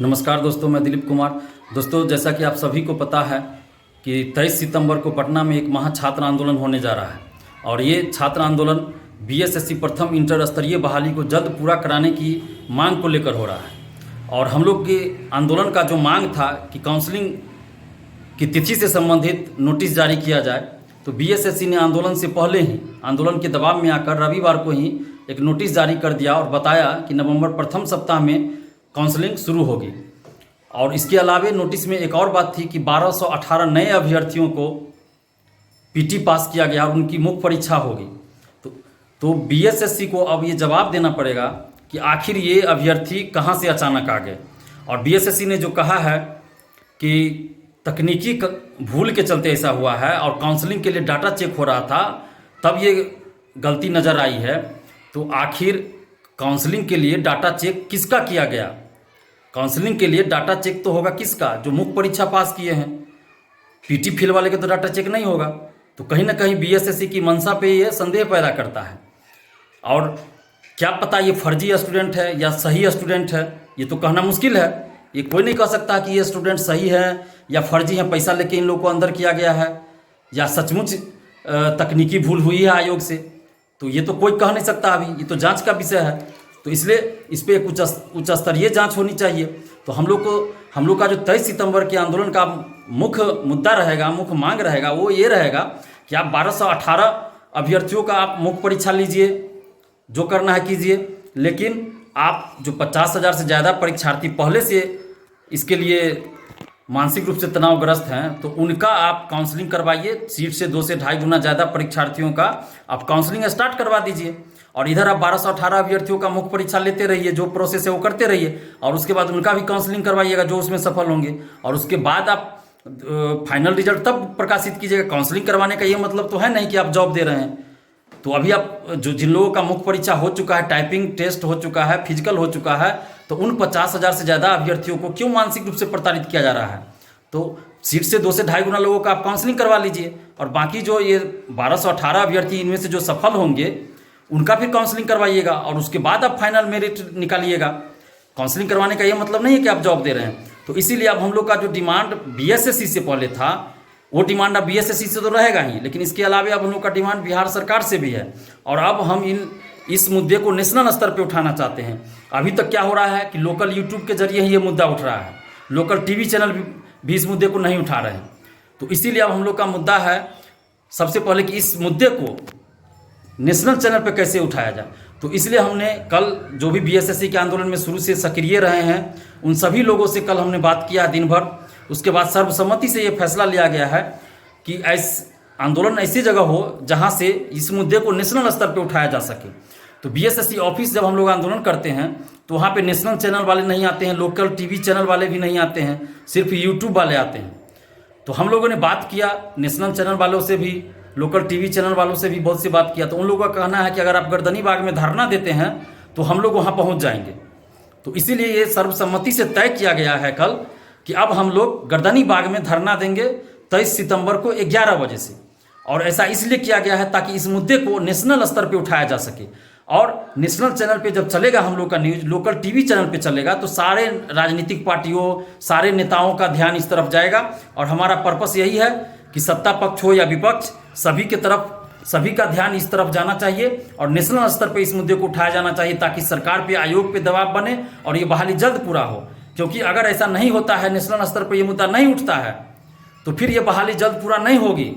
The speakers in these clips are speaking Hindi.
नमस्कार दोस्तों, मैं दिलीप कुमार। दोस्तों, जैसा कि आप सभी को पता है कि 23 सितंबर को पटना में एक महा छात्र आंदोलन होने जा रहा है और ये छात्र आंदोलन बीएसएससी प्रथम इंटर स्तरीय बहाली को जल्द पूरा कराने की मांग को लेकर हो रहा है। और हम लोग के आंदोलन का जो मांग था कि काउंसलिंग की तिथि से संबंधित नोटिस जारी किया जाए, तो बीएसएससी ने आंदोलन से पहले ही आंदोलन के दबाव में आकर रविवार को ही एक नोटिस जारी कर दिया और बताया कि नवंबर प्रथम सप्ताह में काउंसलिंग शुरू होगी। और इसके अलावे नोटिस में एक और बात थी कि 1218 नए अभ्यर्थियों को पीटी पास किया गया और उनकी मुख्य परीक्षा होगी। तो बीएसएससी को अब ये जवाब देना पड़ेगा कि आखिर ये अभ्यर्थी कहाँ से अचानक आ गए। और बीएसएससी ने जो कहा है कि तकनीकी भूल के चलते ऐसा हुआ है और काउंसलिंग के लिए डाटा चेक हो रहा था, तब ये गलती नज़र आई है। तो आखिर काउंसलिंग के लिए डाटा चेक किसका किया गया? काउंसलिंग के लिए डाटा चेक तो होगा किसका? जो मुख्य परीक्षा पास किए हैं। पीटी फेल वाले का तो डाटा चेक नहीं होगा। तो कहीं ना कहीं बीएसएससी की मंशा पे ये संदेह पैदा करता है। और क्या पता ये फर्जी स्टूडेंट है या सही स्टूडेंट है, ये तो कहना मुश्किल है। ये कोई नहीं कह सकता कि ये स्टूडेंट सही है या फर्जी है, पैसा लेके इन लोगों को अंदर किया गया है या सचमुच तकनीकी भूल हुई है आयोग से। तो ये तो कोई कह नहीं सकता अभी, ये तो जांच का विषय है। तो इसलिए इस पर एक उच्च स्तरीय जांच होनी चाहिए। तो हम लोग का जो 23 सितंबर के आंदोलन का मुख्य मुद्दा रहेगा, मुख्य मांग रहेगा, वो ये रहेगा कि आप 1218 अभ्यर्थियों का आप मुख्य परीक्षा लीजिए, जो करना है कीजिए, लेकिन आप जो 50,000 से ज़्यादा परीक्षार्थी पहले से इसके लिए मानसिक रूप से तनावग्रस्त हैं, तो उनका आप काउंसलिंग करवाइए। सीट से 2 से ढाई गुना ज़्यादा परीक्षार्थियों का आप काउंसलिंग स्टार्ट करवा दीजिए। और इधर आप 1218 अभ्यर्थियों का मुख्य परीक्षा लेते रहिए, जो प्रोसेस है वो करते रहिए, और उसके बाद उनका भी काउंसलिंग करवाइएगा जो उसमें सफल होंगे। और उसके बाद आप फाइनल रिजल्ट तब प्रकाशित कीजिएगा। काउंसलिंग करवाने का ये मतलब तो है नहीं कि आप जॉब दे रहे हैं। तो अभी आप जिन लोगों का मुख्य परीक्षा हो चुका है, टाइपिंग टेस्ट हो चुका है, फिजिकल हो चुका है, तो उन 50,000 से ज़्यादा अभ्यर्थियों को क्यों मानसिक रूप से प्रताड़ित किया जा रहा है? तो सीट से 2 से ढाई गुना लोगों का आप काउंसलिंग करवा लीजिए। और बाकी जो ये 1218 अभ्यर्थी, इनमें से जो सफल होंगे उनका फिर काउंसलिंग करवाइएगा और उसके बाद आप फाइनल मेरिट निकालिएगा। काउंसलिंग करवाने का ये मतलब नहीं है कि आप जॉब दे रहे हैं। तो इसीलिए अब हम लोग का जो डिमांड बीएसएससी से पहले था, वो डिमांड अब बीएसएससी से तो रहेगा ही, लेकिन इसके अलावा अब हम लोग का डिमांड बिहार सरकार से भी है। और अब हम इस मुद्दे को नेशनल स्तर पे उठाना चाहते हैं। अभी तक क्या हो रहा है कि लोकल यूट्यूब के जरिए ही ये मुद्दा उठ रहा है, लोकल टीवी चैनल भी इस मुद्दे को नहीं उठा रहे हैं। तो इसीलिए अब हम लोग का मुद्दा है सबसे पहले कि इस मुद्दे को नेशनल चैनल पे कैसे उठाया जाए। तो इसलिए हमने कल जो भी बीएसएससी के आंदोलन में शुरू से सक्रिय रहे हैं, उन सभी लोगों से कल हमने बात किया दिन भर। उसके बाद सर्वसम्मति से ये फैसला लिया गया है कि आंदोलन ऐसी जगह हो जहां से इस मुद्दे को नेशनल स्तर पे उठाया जा सके। तो बीएसएससी ऑफिस जब हम लोग आंदोलन करते हैं तो वहाँ पे नेशनल चैनल वाले नहीं आते हैं, लोकल टीवी चैनल वाले भी नहीं आते हैं, सिर्फ यूट्यूब वाले आते हैं। तो हम लोगों ने बात किया नेशनल चैनल वालों से भी, लोकल टीवी चैनल वालों से भी बहुत सी बात किया। तो उन लोगों का कहना है कि अगर आप गर्दनी बाग में धरना देते हैं तो हम लोग वहाँ पहुँच जाएंगे। तो इसीलिए ये सर्वसम्मति से तय किया गया है कल कि अब हम लोग गर्दनी बाग में धरना देंगे 23 सितंबर को 11 बजे से। और ऐसा इसलिए किया गया है ताकि इस मुद्दे को नेशनल स्तर पे उठाया जा सके। और नेशनल चैनल पे जब चलेगा हम लोग का न्यूज़, लोकल टीवी चैनल पे चलेगा, तो सारे राजनीतिक पार्टियों, सारे नेताओं का ध्यान इस तरफ जाएगा। और हमारा पर्पस यही है कि सत्ता पक्ष हो या विपक्ष, सभी के तरफ, सभी का ध्यान इस तरफ जाना चाहिए और नेशनल स्तर पे इस मुद्दे को उठाया जाना चाहिए ताकि सरकार पे, आयोग पे दबाव बने और ये बहाली जल्द पूरा हो। क्योंकि अगर ऐसा नहीं होता है, नेशनल स्तर पर ये मुद्दा नहीं उठता है, तो फिर ये बहाली जल्द पूरा नहीं होगी।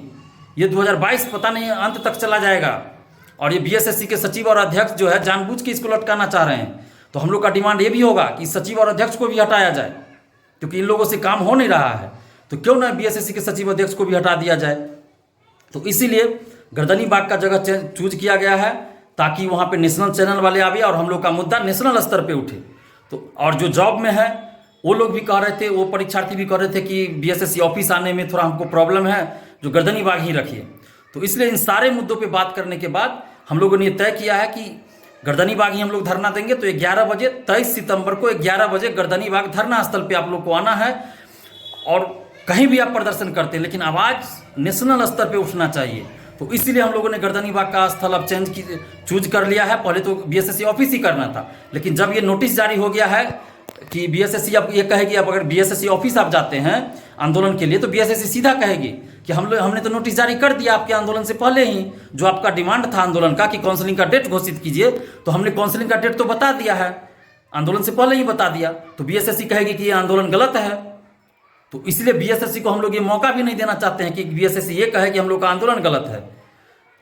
ये 2022 पता नहीं अंत तक चला जाएगा। और ये बीएसएससी के सचिव और अध्यक्ष जो है जानबूझ के इसको लटकाना चाह रहे हैं। तो हम लोग का डिमांड ये भी होगा कि सचिव और अध्यक्ष को भी हटाया जाए, क्योंकि इन लोगों से काम हो नहीं रहा है। तो क्यों ना बीएसएससी के सचिव अध्यक्ष को भी हटा दिया जाए। तो इसीलिए गर्दनी बाग का जगह चूज किया गया है ताकि वहाँ पे नेशनल चैनल वाले आवे और हम लोग का मुद्दा नेशनल स्तर पे उठे। तो और जो जॉब में है वो लोग भी कह रहे थे, वो परीक्षार्थी भी कह रहे थे कि बीएसएससी ऑफिस आने में थोड़ा हमको प्रॉब्लम है, जो गर्दनी बाग ही रखिए। तो इसलिए इन सारे मुद्दों पे बात करने के बाद हम लोगों ने तय किया है कि गर्दनी बाग ही हम लोग धरना देंगे। तो 11 बजे 23 सितंबर को 11 बजे गर्दनी बाग धरना स्थल पे आप लोग को आना है। और कहीं भी आप प्रदर्शन करते हैं, लेकिन आवाज़ नेशनल स्तर पे उठना चाहिए। तो इसीलिए हम लोगों ने गर्दनी बाग का स्थल अब चूज कर लिया है। पहले तो बीएसएससी ऑफिस ही करना था, लेकिन जब ये नोटिस जारी हो गया है कि बीएसएससी आप ये कहेगी, आप अगर बीएसएससी ऑफिस आप जाते हैं आंदोलन के लिए तो बीएसएससी सीधा कहेगी कि हमने तो नोटिस जारी कर दिया आपके आंदोलन से पहले ही, जो आपका डिमांड था आंदोलन का कि काउंसलिंग का डेट घोषित कीजिए, तो हमने काउंसलिंग का डेट तो बता दिया है, आंदोलन से पहले ही बता दिया। तो बीएसएससी कहेगी कि ये आंदोलन गलत है। तो इसलिए बीएसएससी को हम लोग ये मौका भी नहीं देना चाहते हैं कि बीएसएससी ये कहे कि हम लोग का आंदोलन गलत है,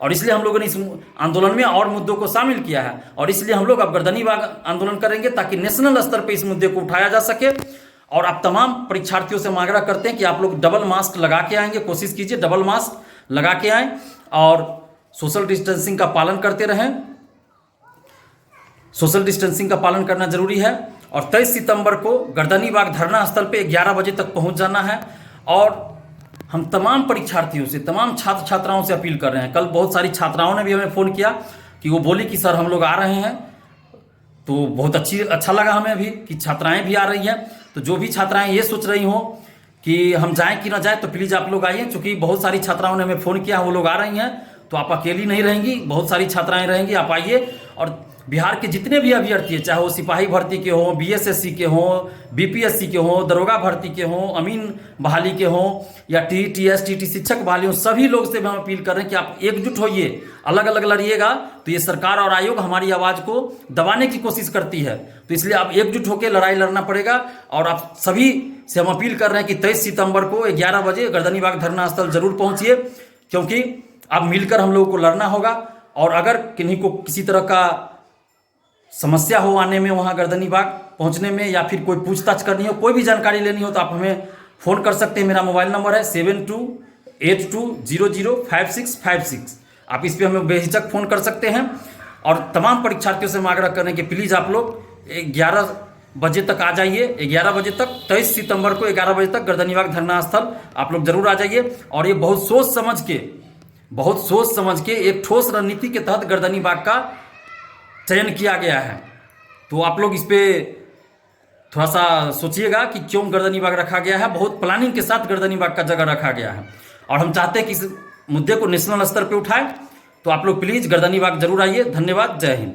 और इसलिए हम लोगों ने इस आंदोलन में और मुद्दों को शामिल किया है। और इसलिए हम लोग अब गर्दनीबाग आंदोलन करेंगे ताकि नेशनल स्तर पर इस मुद्दे को उठाया जा सके। और आप तमाम परीक्षार्थियों से आग्रह करते हैं कि आप लोग डबल मास्क लगा के आएंगे, कोशिश कीजिए डबल मास्क लगा के आएँ और सोशल डिस्टेंसिंग का पालन करते रहें। सोशल डिस्टेंसिंग का पालन करना जरूरी है। और 23 सितंबर को गर्दनीबाग धरना स्थल पे 11 बजे तक पहुंच जाना है। और हम तमाम परीक्षार्थियों से, तमाम छात्र छात्राओं से अपील कर रहे हैं। कल बहुत सारी छात्राओं ने भी हमें फ़ोन किया कि वो बोली कि सर हम लोग आ रहे हैं, तो बहुत अच्छा लगा हमें भी कि छात्राएं भी आ रही हैं। तो जो भी छात्राएं ये सोच रही हों कि हम जाएं कि ना जाएं, तो प्लीज़ आप लोग आइए, क्योंकि बहुत सारी छात्राओं ने हमें फ़ोन किया, वो लोग आ रही हैं, तो आप अकेली नहीं रहेंगी, बहुत सारी छात्राएं रहेंगी, आप आइए। और बिहार के जितने भी अभ्यर्थी हैं, चाहे वो सिपाही भर्ती के हों, बीएसएससी के हों, बीपीएससी के हों, दरोगा भर्ती के हों, अमीन बहाली के हों, या टीटीएस टीटी शिक्षक बहाली हों, सभी लोग से हम अपील कर रहे हैं कि आप एकजुट होइए। अलग अलग लड़िएगा तो ये सरकार और आयोग हमारी आवाज़ को दबाने की कोशिश करती है। तो इसलिए आप एकजुट होकर लड़ाई लड़ना पड़ेगा। और आप सभी से हम अपील कर रहे हैं कि 23 सितंबर को 11 बजे गर्दनीबाग धरना स्थल जरूर पहुंचिए, क्योंकि अब मिलकर हम लोगों को लड़ना होगा। और अगर किन्हीं को किसी तरह का समस्या हो आने में, वहाँ गर्दनीबाग पहुँचने में, या फिर कोई पूछताछ करनी हो, कोई भी जानकारी लेनी हो, तो आप हमें फ़ोन कर सकते हैं। मेरा मोबाइल नंबर है 7282005656। आप इस पर हमें बेहिचक फ़ोन कर सकते हैं। और तमाम परीक्षार्थियों से हम आग्रह करें कि प्लीज़ आप लोग 11 बजे तक आ जाइए। 11 बजे तक 23 सितंबर को 11 बजे तक गर्दनीबाग धरना स्थल आप लोग जरूर आ जाइए। और ये बहुत सोच समझ के एक ठोस रणनीति के तहत गर्दनीबाग का चयन किया गया है। तो आप लोग इस पर थोड़ा सा सोचिएगा कि क्यों गर्दनीबाग रखा गया है। बहुत प्लानिंग के साथ गर्दनीबाग का जगह रखा गया है, और हम चाहते हैं कि इस मुद्दे को नेशनल स्तर पे उठाएं। तो आप लोग प्लीज़ गर्दनीबाग जरूर आइए। धन्यवाद। जय हिंद।